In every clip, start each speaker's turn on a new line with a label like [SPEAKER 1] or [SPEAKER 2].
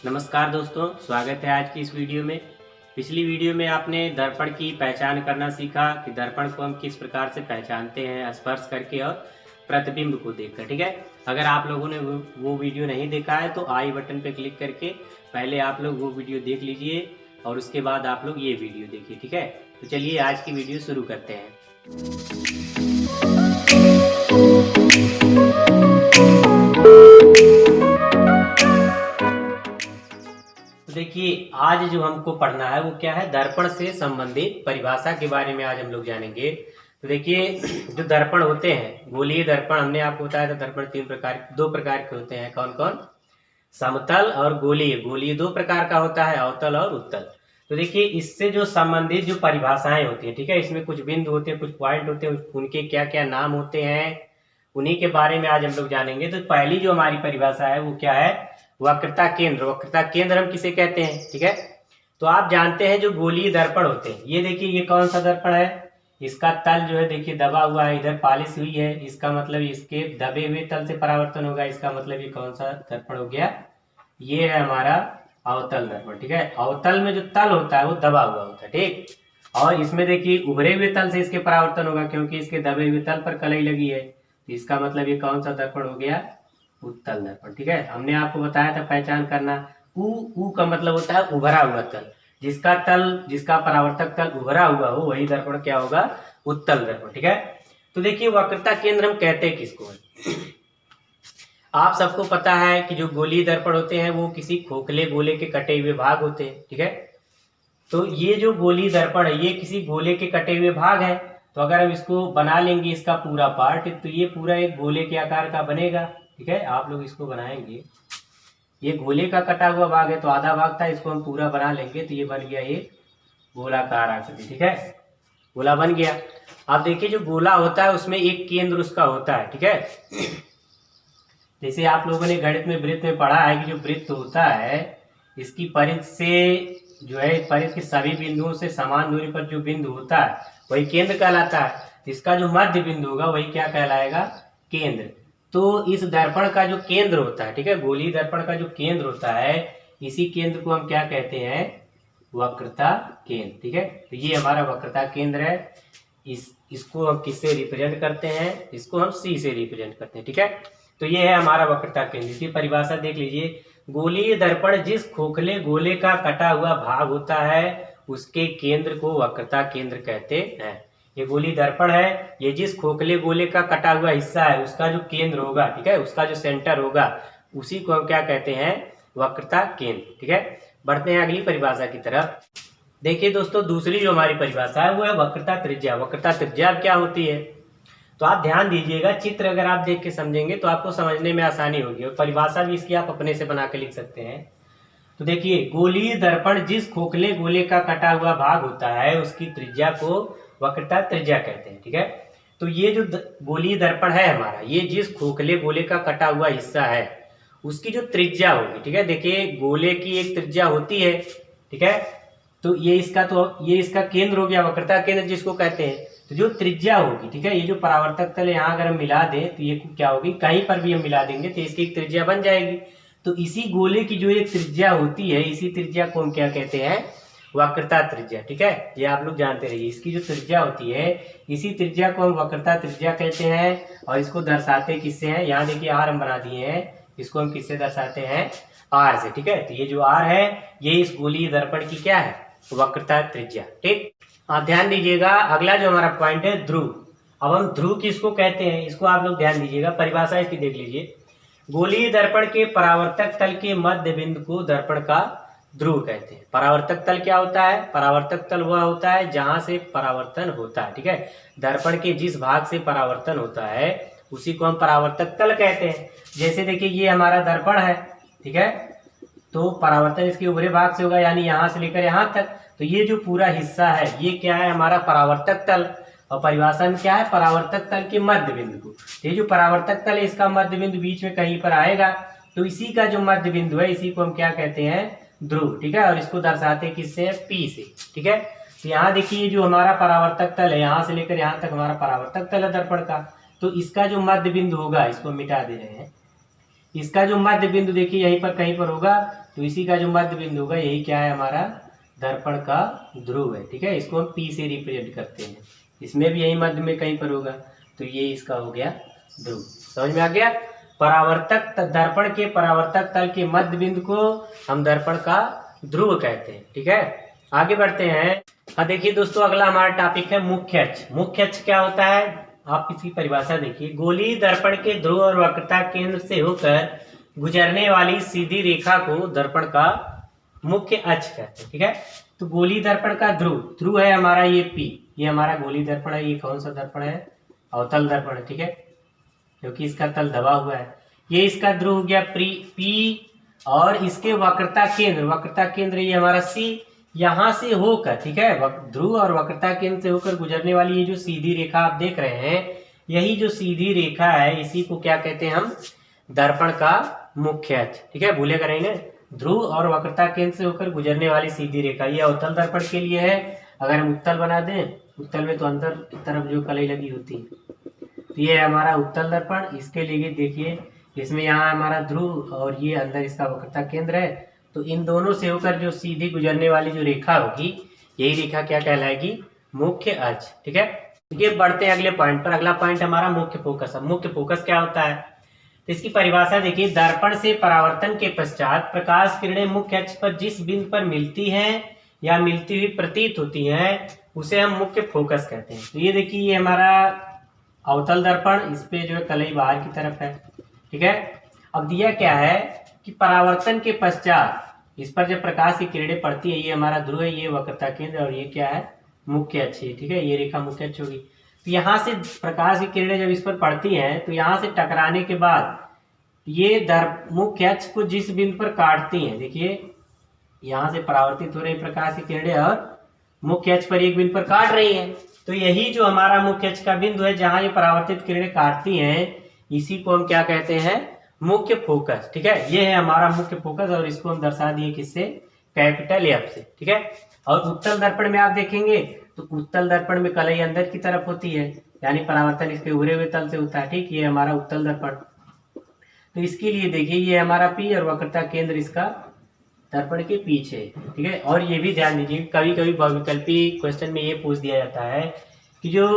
[SPEAKER 1] नमस्कार दोस्तों, स्वागत है आज की इस वीडियो में। पिछली वीडियो में आपने दर्पण की पहचान करना सीखा कि दर्पण को हम किस प्रकार से पहचानते हैं, स्पर्श करके और प्रतिबिंब को देखकर। ठीक है, अगर आप लोगों ने वो वीडियो नहीं देखा है तो आई बटन पर क्लिक करके पहले आप लोग वो वीडियो देख लीजिए और उसके बाद आप लोग ये वीडियो देखिए। ठीक है, तो चलिए आज की वीडियो शुरू करते हैं। देखिए, आज जो हमको पढ़ना है वो क्या है, दर्पण से संबंधित परिभाषा के बारे में आज हम लोग जानेंगे। तो देखिए, जो दर्पण होते हैं, गोलीय दर्पण, हमने आपको बताया था दर्पण दो प्रकार के होते हैं। कौन कौन? समतल और गोलीय। गोलीय दो प्रकार का होता है, अवतल और उत्तल। तो देखिए, इससे जो संबंधित जो परिभाषाएं होती है, ठीक है, इसमें कुछ बिंदु होते हैं, कुछ पॉइंट होते हैं, उनके क्या क्या नाम होते हैं, उन्हीं के बारे में आज हम लोग जानेंगे। तो पहली जो हमारी परिभाषा है वो क्या है, वक्रता केंद्र। वक्रता केंद्र हम किसे कहते हैं? ठीक है, तो आप जानते हैं जो गोलीय दर्पण होते हैं, ये देखिए ये कौन सा दर्पण है, इसका तल जो है देखिए दबा हुआ है, इधर पॉलिश हुई है, इसका मतलब इसके दबे हुए तल से परावर्तन होगा। इसका मतलब ये कौन सा दर्पण हो गया, ये है हमारा अवतल दर्पण। ठीक है, अवतल में जो तल होता है वो दबा हुआ होता है। ठीक, और इसमें देखिए उभरे हुए तल से इसके परावर्तन होगा, क्योंकि इसके दबे हुए तल पर कलई लगी है। इसका मतलब ये कौन सा दर्पण हो गया, उत्तल दर्पण। ठीक है, हमने आपको बताया था पहचान करना। ऊ का मतलब होता है उभरा हुआ तल, जिसका परावर्तक तल उभरा हुआ हो वही दर्पण क्या होगा, उत्तल दर्पण। ठीक है, तो देखिए वक्रता केंद्र हम कहते हैं किसको है? आप सबको पता है कि जो गोलीय दर्पण होते हैं वो किसी खोखले गोले के कटे हुए भाग होते हैं। ठीक है, तो ये जो गोलीय दर्पण है ये किसी गोले के कटे हुए भाग है। तो अगर हम इसको बना लेंगे, इसका पूरा पार्ट, तो ये पूरा एक गोले के आकार का बनेगा। ठीक है, आप लोग इसको बनाएंगे, ये गोले का कटा हुआ भाग है तो आधा भाग था, इसको हम पूरा बना लेंगे तो ये बन गया एक गोलाकार आकृति। ठीक है, गोला बन गया। अब देखिए जो गोला होता है उसमें एक केंद्र उसका होता है। ठीक है, जैसे आप लोगों ने गणित में वृत्त में पढ़ा है कि जो वृत्त होता है इसकी परिधि से जो है, परिधि के सभी बिंदुओं से समान दूरी पर जो बिंदु होता है वही केंद्र कहलाता है। इसका जो मध्य बिंदु होगा वही क्या कहलाएगा, केंद्र। तो इस दर्पण का जो केंद्र होता है, ठीक है, गोलीय दर्पण का जो केंद्र होता है, इसी केंद्र को हम क्या कहते हैं, वक्रता केंद्र। ठीक है, तो ये हमारा वक्रता केंद्र है। इसको हम किससे रिप्रेजेंट करते हैं, इसको हम सी से रिप्रेजेंट करते हैं। ठीक है, तो ये है हमारा वक्रता केंद्र। इसकी परिभाषा देख लीजिए, गोलीय दर्पण जिस खोखले गोले का कटा हुआ भाग होता है उसके केंद्र को वक्रता केंद्र कहते हैं। ये गोलीय दर्पण है, ये जिस खोखले गोले का कटा हुआ हिस्सा है उसका जो केंद्र होगा, ठीक है, उसका जो सेंटर होगा, उसी को हम क्या कहते हैं, वक्रता केंद्र। ठीक है, बढ़ते हैं अगली परिभाषा की तरफ। देखिए दोस्तों, दूसरी जो हमारी परिभाषा है वो है वक्रता त्रिज्या। वक्रता त्रिज्या क्या होती है, तो आप ध्यान दीजिएगा, चित्र अगर आप देख के समझेंगे तो आपको समझने में आसानी होगी, और परिभाषा भी इसकी आप अपने से बना के लिख सकते हैं। तो देखिए, गोलीय दर्पण जिस खोखले गोले का कटा हुआ भाग होता है उसकी त्रिज्या को वक्रता त्रिज्या कहते हैं। ठीक है, तो ये जो गोलीय दर्पण है हमारा, ये जिस खोखले गोले का कटा हुआ हिस्सा है उसकी जो त्रिज्या होगी, ठीक है, देखिए गोले की एक त्रिज्या होती है। ठीक है, तो ये इसका केंद्र हो गया, वक्रता केंद्र जिसको कहते हैं। तो जो त्रिज्या होगी, ठीक है, ये जो परावर्तक तल यहाँ अगर हम मिला दें तो ये क्या होगी, कहीं पर भी हम मिला देंगे तो इसकी एक त्रिज्या बन जाएगी। तो इसी गोले की जो एक त्रिज्या होती है, इसी त्रिज्या को हम क्या कहते हैं, वक्रता त्रिज्या। ठीक है, ये आप लोग जानते रहिए, इसकी जो त्रिज्या होती है इसी त्रिज्या को हम वक्रता त्रिज्या कहते हैं। और इसको दर्शाते किससे हैं, यहाँ देखिए आर हम बना दिए हैं, इसको हम किससे दर्शाते हैं, आर से। ठीक है, तो ये जो आर है ये इस गोलीय दर्पण की क्या है, वक्रता त्रिज्या। ठीक, आप ध्यान दीजिएगा, अगला जो हमारा पॉइंट है ध्रुव। अब हम ध्रुव किसको कहते हैं, इसको आप लोग ध्यान दीजिएगा, परिभाषा इसकी देख लीजिए। गोलीय दर्पण के परावर्तक तल के मध्य बिंदु को दर्पण का ध्रुव कहते हैं। परावर्तक तल क्या होता है, परावर्तक तल वह होता है जहां से परावर्तन होता है। ठीक है, दर्पण के जिस भाग से परावर्तन होता है उसी को हम परावर्तक तल कहते हैं। जैसे देखिए ये हमारा दर्पण है, ठीक है, तो परावर्तन इसके उभरे भाग से होगा, यानी यहाँ से लेकर यहाँ तक। तो ये जो पूरा हिस्सा है ये क्या है, हमारा परावर्तक तल। और परिभाषा में क्या है, परावर्तक तल के मध्य बिंदु को। ये जो परावर्तक तल है इसका मध्य बिंदु बीच में कहीं पर आएगा, तो इसी का जो मध्य बिंदु है इसी को हम क्या कहते हैं, ध्रुव। ठीक है, और इसको दर्शाते किससे, पी से। ठीक है, तो यहाँ देखिए जो हमारा परावर्तक तल है, यहाँ से लेकर यहाँ तक हमारा परावर्तक तल है दर्पण का, तो इसका जो मध्य बिंदु होगा, इसको मिटा दे रहे हैं, इसका जो मध्य बिंदु देखिए यहीं पर कहीं पर होगा, तो इसी का जो मध्य बिंदु होगा यही क्या है, हमारा दर्पण का ध्रुव है। ठीक है, इसको हम P से रिप्रेजेंट करते हैं। इसमें भी यही मध्य में कहीं पर होगा, तो ये इसका हो गया ध्रुव। समझ में आ गया। परावर्तक दर्पण के परावर्तक तल के मध्य बिंदु को हम दर्पण का ध्रुव कहते हैं। ठीक है, आगे बढ़ते हैं। हाँ देखिए दोस्तों, अगला हमारा टॉपिक है मुख्य अक्ष। मुख्य अक्ष क्या होता है, आप इसकी परिभाषा देखिए। गोलीय दर्पण के ध्रुव और वक्रता केंद्र से होकर गुजरने वाली सीधी रेखा को दर्पण का मुख्य अक्ष कहते हैं। ठीक है, तो गोलीय दर्पण का ध्रुव है हमारा ये P, ये हमारा गोलीय दर्पण है। ये कौन सा दर्पण है, अवतल दर्पण है। ठीक है, क्योंकि इसका तल दबा हुआ है। ये इसका ध्रुव हो गया P, और इसके वक्रता केंद्र ये हमारा C, यहां से होकर, ठीक है, ध्रुव और वक्रता केंद्र से होकर गुजरने वाली ये जो सीधी रेखा आप देख रहे हैं, यही जो सीधी रेखा है इसी को क्या कहते हैं हम, दर्पण का मुख्य अक्ष। ठीक है, भूलेगा नहीं ना, ध्रुव और वक्रता केंद्र से होकर गुजरने वाली सीधी रेखा, ये अवतल दर्पण के लिए है। अगर हम उत्तल बना दें, उत्तल में तो अंदर की तरफ जो कलई लगी होती है, तो ये हमारा उत्तल दर्पण। इसके लिए देखिए, इसमें यहाँ हमारा ध्रुव और ये अंदर इसका वक्रता केंद्र है, तो इन दोनों से होकर जो सीधी गुजरने वाली जो रेखा होगी, यही रेखा क्या कहलाएगी, मुख्य अक्ष। ठीक है, ये बढ़ते हैं अगले पॉइंट पर। अगला पॉइंट हमारा मुख्य फोकस। अब मुख्य फोकस क्या होता है, तो इसकी परिभाषा देखिए। दर्पण से परावर्तन के पश्चात प्रकाश किरणें मुख्य अक्ष पर जिस बिंदु पर मिलती हैं या मिलती हुई प्रतीत होती हैं, उसे हम मुख्य फोकस कहते हैं। तो ये देखिए, ये हमारा अवतल दर्पण, इस पे जो है कलई बाहर की तरफ है। ठीक है, अब दिया क्या है कि परावर्तन के पश्चात इस पर जब प्रकाश की किरणें पड़ती है, ये हमारा ध्रुव है, ये वक्रता केंद्र, और ये क्या है, मुख्य अक्ष है। ठीक है, ये रेखा मुख्य अक्ष होगी। तो यहाँ से प्रकाश की किरणें जब इस पर पड़ती हैं, तो यहाँ से टकराने के बाद ये मुख्य अक्ष को जिस बिंदु पर काटती हैं, देखिए यहाँ से परावर्तित हो रही प्रकाश की किरणें और मुख्य अक्ष पर एक बिंदु पर काट रही हैं, तो यही जो हमारा मुख्य अक्ष का बिंदु है जहां ये परावर्तित किरणें काटती हैं, इसी को हम क्या कहते हैं, मुख्य फोकस। ठीक है, ये है हमारा मुख्य फोकस, और इसको हम दर्शा दिए किससे, कैपिटल F से। ठीक है, और उत्तल दर्पण में आप देखेंगे तो उत्तल दर्पण में कलई अंदर की तरफ होती है, यानी परावर्तन इसके उभरे हुए तल से होता है। ठीक, ये हमारा उत्तल दर्पण। तो इसके लिए देखिए, ये हमारा P और वक्रता केंद्र इसका दर्पण के पीछे। ठीक है, और ये भी ध्यान दीजिए, कभी कभी बहुविकल्पी क्वेश्चन में ये पूछ दिया जाता है कि जो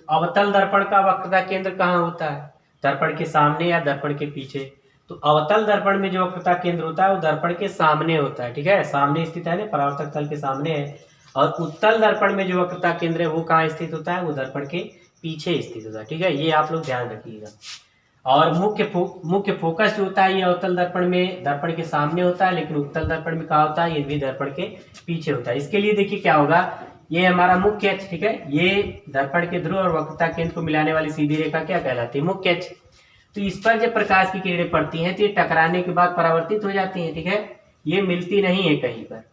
[SPEAKER 1] अवतल दर्पण का वक्रता केंद्र कहाँ होता है, दर्पण के सामने या दर्पण के पीछे। तो अवतल दर्पण में जो वक्रता केंद्र होता है वो दर्पण के सामने होता है। ठीक है, सामने स्थित है ना, परावर्तक तल के सामने है। और उत्तल दर्पण में जो वक्रता केंद्र है वो कहाँ स्थित होता है, वो दर्पण के पीछे स्थित होता है। ठीक है, ये आप लोग ध्यान रखिएगा। और मुख्य फोकस जो होता है, ये अवतल दर्पण में दर्पण के सामने होता है, लेकिन उत्तल दर्पण में कहाँ होता है, ये भी दर्पण के पीछे होता है। इसके लिए देखिए क्या होगा, ये हमारा मुख्य अक्ष। ठीक है, ये दर्पण के ध्रुव और वक्रता केंद्र को मिलाने वाली सीधी रेखा क्या कहलाती है, मुख्य अक्ष। तो इस पर जब प्रकाश की किरणें पड़ती हैं, तो ये टकराने के बाद परावर्तित हो जाती हैं। ठीक है, ये मिलती नहीं है कहीं पर।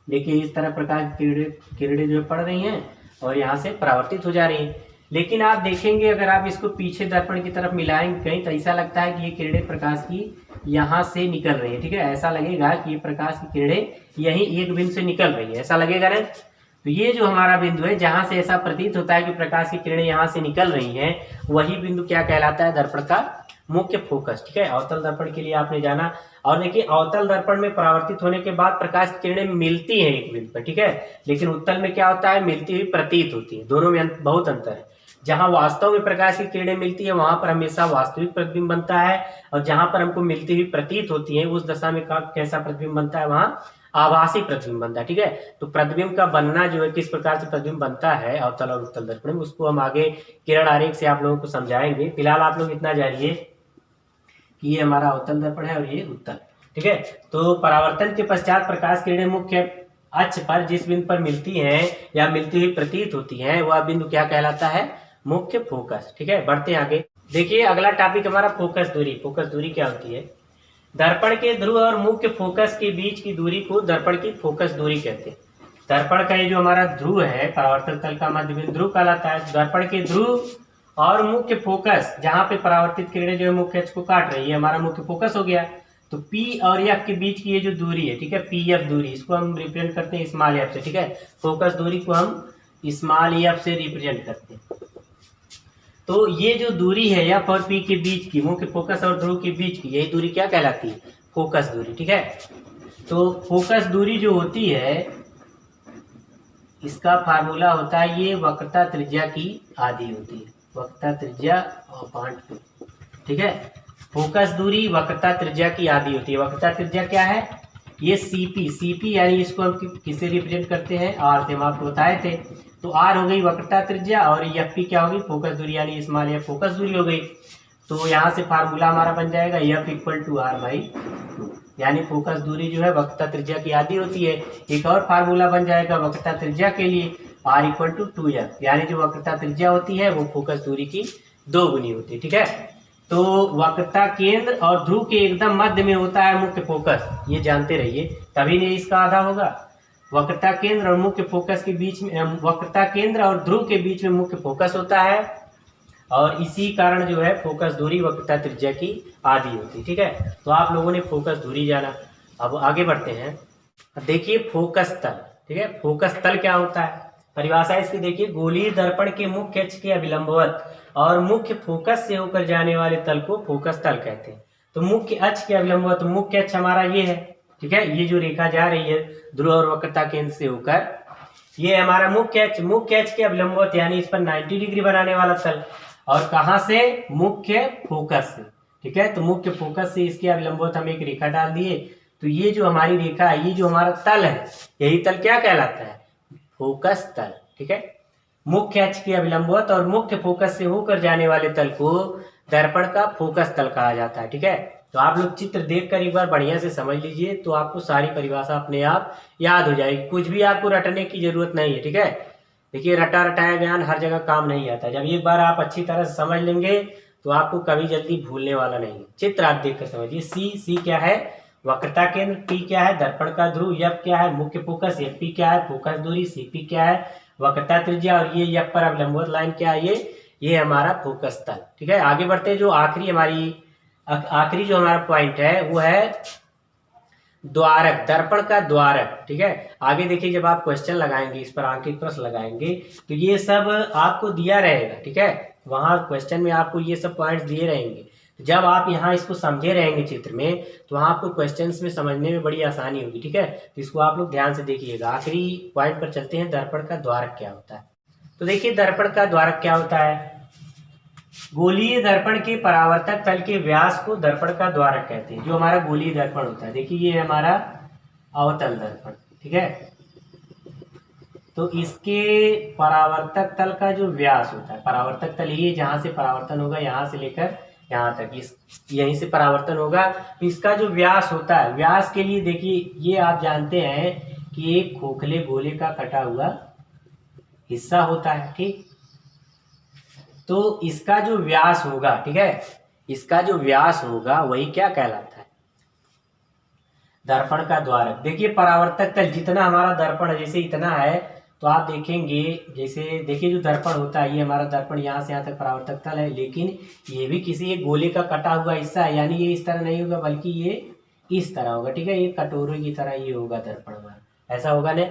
[SPEAKER 1] देखिए, इस तरह प्रकाश की किरणें जो पड़ रही हैं और यहाँ से परावर्तित हो जा रही हैं। लेकिन आप देखेंगे, अगर आप इसको पीछे दर्पण की तरफ मिलाएंगे कहीं, तो ऐसा लगता है कि ये किरणें प्रकाश की यहाँ से निकल रही है। ठीक है, ऐसा लगेगा कि ये प्रकाश की किरणें यहीं एक बिंदु से निकल रही है, ऐसा लगेगा ना। तो ये जो हमारा बिंदु है, जहां से ऐसा प्रतीत होता है कि प्रकाश की किरणें यहाँ से निकल रही हैं, वही बिंदु क्या कहलाता है, दर्पण का मुख्य फोकस। ठीक है, अवतल दर्पण के लिए आपने जाना। और देखिए, अवतल दर्पण में परावर्तित होने के बाद प्रकाश की किरणें मिलती हैं एक बिंदु पर। ठीक है, लेकिन उत्तल में क्या होता है, मिलती हुई प्रतीत होती है। दोनों में बहुत अंतर है। जहां वास्तव में प्रकाश की किरणें मिलती है, वहां पर हमेशा वास्तविक प्रतिबिंब बनता है, और जहां पर हमको मिलती हुई प्रतीत होती है, उस दशा में कैसा प्रतिबिंब बनता है, वहां आभासी प्रतिबिंब बनता है। ठीक है, तो प्रतिबिंब का बनना जो है, किस प्रकार से प्रतिबिंब बनता है अवतल और उत्तल दर्पण में, उसको हम आगे किरण आरेख से आप लोगों को समझाएंगे। फिलहाल आप लोग इतना जानिए कि ये हमारा अवतल दर्पण है और ये उत्तल। ठीक है, तो परावर्तन के पश्चात प्रकाश किरणें मुख्य अक्ष पर जिस बिंदु पर मिलती हैं या मिलती हुई प्रतीत होती हैं, वह बिंदु क्या कहलाता है, मुख्य फोकस। ठीक है, बढ़ते हैं आगे। देखिए, अगला टॉपिक हमारा फोकस दूरी। फोकस दूरी क्या होती है, दर्पण के ध्रुव और मुख्य फोकस के बीच की दूरी को दर्पण की फोकस दूरी कहते हैं। दर्पण का ये जो हमारा ध्रुव है, परावर्तक तल का मध्य बिंदु ध्रुव कहलाता है। दर्पण के ध्रुव और मुख्य फोकस, जहां पे परावर्तित किरणें जो है मुख्य अक्ष को काट रही है, हमारा मुख्य फोकस हो गया। तो P और F के बीच की ये जो दूरी है, ठीक है, PF दूरी, इसको हम रिप्रेजेंट करते हैं स्मॉल f से। ठीक है, फोकस दूरी को हम स्मॉल f से रिप्रेजेंट करते हैं। तो ये जो दूरी है F और P के बीच की, मुख्य फोकस और ध्रुव के बीच की, यही दूरी क्या कहलाती है, फोकस दूरी। ठीक है, तो फोकस दूरी जो होती है इसका फार्मूला होता है, ये वक्रता त्रिज्या की आधी होती है, वक्रता त्रिज्या अपॉन 2। ठीक है, फोकस दूरी वक्रता त्रिज्या की आधी होती है। वक्रता त्रिज्या क्या है? ये सीपी यानी इसको हम किससे रिप्रेजेंट करते हैं? आर से, हम आपको बताए थे। तो आर हो गई वक्रता त्रिज्या और एफ पी क्या होगी? फोकस दूरी, यानी स्मॉल एफ फोकस दूरी हो गई। तो यहाँ से फार्मूला हमारा बन जाएगा F equal to R by 2, यानी फोकस दूरी जो है वक्रता त्रिज्या की आधी होती है। एक और फार्मूला बन जाएगा वक्रता त्रिज्या के लिए, आर इक्वल टू 2f, यानी जो वक्रता त्रिज्या होती है वो फोकस दूरी की 2 गुनी होती है। ठीक है, तो वक्रता केंद्र और ध्रुव के एकदम मध्य में होता है मुख्य फोकस, ये जानते रहिए, तभी नहीं इसका आधा होगा। वक्रता केंद्र और मुख्य फोकस के बीच में, वक्रता केंद्र और ध्रुव के बीच में मुख्य फोकस होता है, और इसी कारण जो है फोकस दूरी वक्रता त्रिज्या की आधी होती है। ठीक है, तो आप लोगों ने फोकस दूरी जाना। अब आगे बढ़ते हैं, देखिए फोकस तल। ठीक है, फोकस तल क्या होता है? परिभाषा इसकी देखिए, गोलीय दर्पण के मुख्य अक्ष के अभिलंबवत और मुख्य फोकस से होकर जाने वाले तल को फोकस तल कहते हैं। तो मुख्य अक्ष के अभिलंबवत, मुख्य अक्ष हमारा ये है। ठीक है, ये जो रेखा जा रही है ध्रुव और वक्रता केंद्र से होकर, ये हमारा मुख्य अक्ष, मुख्य अक्ष के अभिलंबवत यानी इस पर 90 डिग्री बनाने वाला तल, और कहां से? मुख्य फोकस से। ठीक है, तो मुख्य फोकस से इसके अभिलंबवत हम एक रेखा डाल दिए, तो ये जो हमारी रेखा है, ये जो हमारा तल है, यही तल क्या कहलाता है? फोकस तल। ठीक है, मुख्य अक्ष के अभिलंबवत और मुख्य फोकस से होकर जाने वाले तल को दर्पण का फोकस तल कहा जाता है। ठीक है, तो आप लोग चित्र देखकर एक बार बढ़िया से समझ लीजिए, तो आपको सारी परिभाषा अपने आप याद हो जाएगी, कुछ भी आपको रटने की जरूरत नहीं है। ठीक है, देखिए रटा रटाया ज्ञान हर जगह काम नहीं आता, जब एक बार आप अच्छी तरह से समझ लेंगे तो आपको कभी जल्दी भूलने वाला नहीं है। चित्र आप देखकर समझिए, सी क्या है? वक्रता केंद्र, पी क्या है? दर्पण का ध्रुव, एफ क्या है? मुख्य फोकस, एफ पी क्या है? फोकस दूरी, सीपी क्या है? वक्रता त्रिज्या, और ये एफ पर अवलंबवत लाइन क्या है? ये हमारा फोकस तल। ठीक है, आगे बढ़ते हैं। जो आखिरी जो हमारा पॉइंट है वो है द्वारक, दर्पण का द्वारक। ठीक है, आगे देखिए जब आप क्वेश्चन लगाएंगे, इस पर आंकित प्रश्न लगाएंगे, तो ये सब आपको दिया रहेगा। ठीक है, वहां क्वेश्चन में आपको ये सब पॉइंट्स दिए रहेंगे, तो जब आप यहाँ इसको समझे रहेंगे चित्र में, तो वहां आपको क्वेश्चंस में समझने में बड़ी आसानी होगी। ठीक है, तो इसको आप लोग ध्यान से देखिएगा। आखिरी पॉइंट पर चलते हैं, दर्पण का द्वारक क्या होता है। तो देखिए दर्पण का द्वारक क्या होता है? गोलीय दर्पण के परावर्तक तल के व्यास को दर्पण का द्वारक कहते हैं। जो हमारा गोलीय दर्पण होता है, देखिए ये हमारा अवतल दर्पण। ठीक है, तो इसके परावर्तक तल का जो व्यास होता है, परावर्तक तल ये जहां से परावर्तन होगा, यहां से लेकर यहाँ तक, यहीं से परावर्तन होगा, तो इसका जो व्यास होता है, व्यास के लिए देखिए ये आप जानते हैं कि एक खोखले गोले का कटा हुआ हिस्सा होता है। ठीक, तो इसका जो व्यास होगा, ठीक है, इसका जो व्यास होगा वही क्या कहलाता है? दर्पण का द्वारक। देखिए परावर्तक तल जितना हमारा दर्पण जैसे इतना है, तो आप देखेंगे, जैसे देखिए जो दर्पण होता है, ये हमारा दर्पण यहाँ से यहाँ तक परावर्तक तल है, लेकिन ये भी किसी एक गोले का कटा हुआ हिस्सा है, यानी ये इस तरह नहीं होगा बल्कि ये इस तरह होगा। ठीक है, ये कटोरे की तरह ये होगा दर्पण हमारा, ऐसा होगा ना।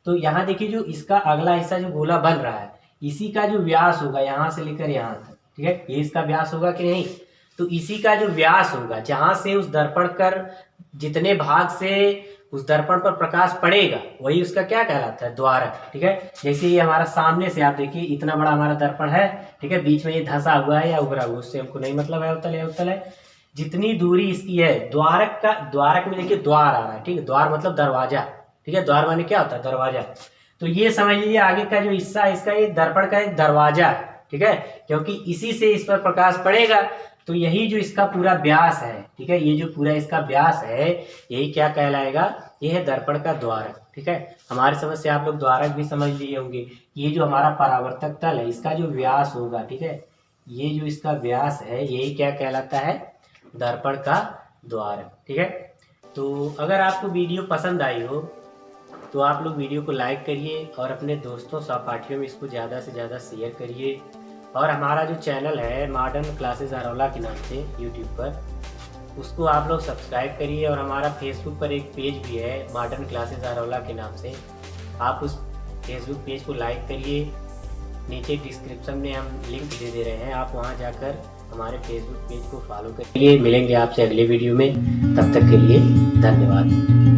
[SPEAKER 1] तो यहाँ देखिए जो इसका अगला हिस्सा जो गोला बन रहा है, इसी का जो व्यास होगा यहाँ से लेकर यहाँ तक, ठीक है, ये इसका व्यास होगा कि नहीं? तो इसी का जो व्यास होगा, जहां से उस दर्पण कर जितने भाग से उस दर्पण पर प्रकाश पड़ेगा, वही उसका क्या कहलाता है? द्वारक। ठीक है, जैसे ये हमारा सामने से आप देखिए इतना बड़ा हमारा दर्पण है, ठीक है, बीच में ये धंसा हुआ है या उभरा हुआ, उससे हमको नहीं मतलब है, अवतल है अवतल है, जितनी दूरी इसकी है द्वारक का, द्वारक में देखिए द्वार आ रहा है। ठीक है, द्वार मतलब दरवाजा। ठीक है, द्वार माने क्या होता है? दरवाजा। तो ये समझ लीजिए आगे का जो हिस्सा इसका, ये दर्पण का एक दरवाजा है। ठीक है, क्योंकि इसी से इस पर प्रकाश पड़ेगा, तो यही जो इसका पूरा व्यास है, ठीक है, ये जो पूरा इसका व्यास है, यही क्या कहलाएगा? ये है दर्पण का द्वारक। ठीक है, हमारी समझ से आप लोग द्वारक भी समझ लिए होंगे। ये जो हमारा परावर्तक तल है, इसका जो व्यास होगा, ठीक है, ये जो इसका व्यास है, यही क्या कहलाता है? दर्पण का द्वारक। ठीक है, तो अगर आपको वीडियो पसंद आई हो तो आप लोग वीडियो को लाइक करिए और अपने दोस्तों सहपाठियों में इसको ज़्यादा से ज़्यादा शेयर करिए। और हमारा जो चैनल है मॉडर्न क्लासेस अरौला के नाम से यूट्यूब पर, उसको आप लोग सब्सक्राइब करिए। और हमारा फेसबुक पर एक पेज भी है मॉडर्न क्लासेस अरौला के नाम से, आप उस फेसबुक पेज को लाइक करिए। नीचे डिस्क्रिप्शन में हम लिंक दे रहे हैं, आप वहां जाकर हमारे फेसबुक पेज को फॉलो करिए। मिलेंगे आपसे अगले वीडियो में, तब तक के लिए धन्यवाद।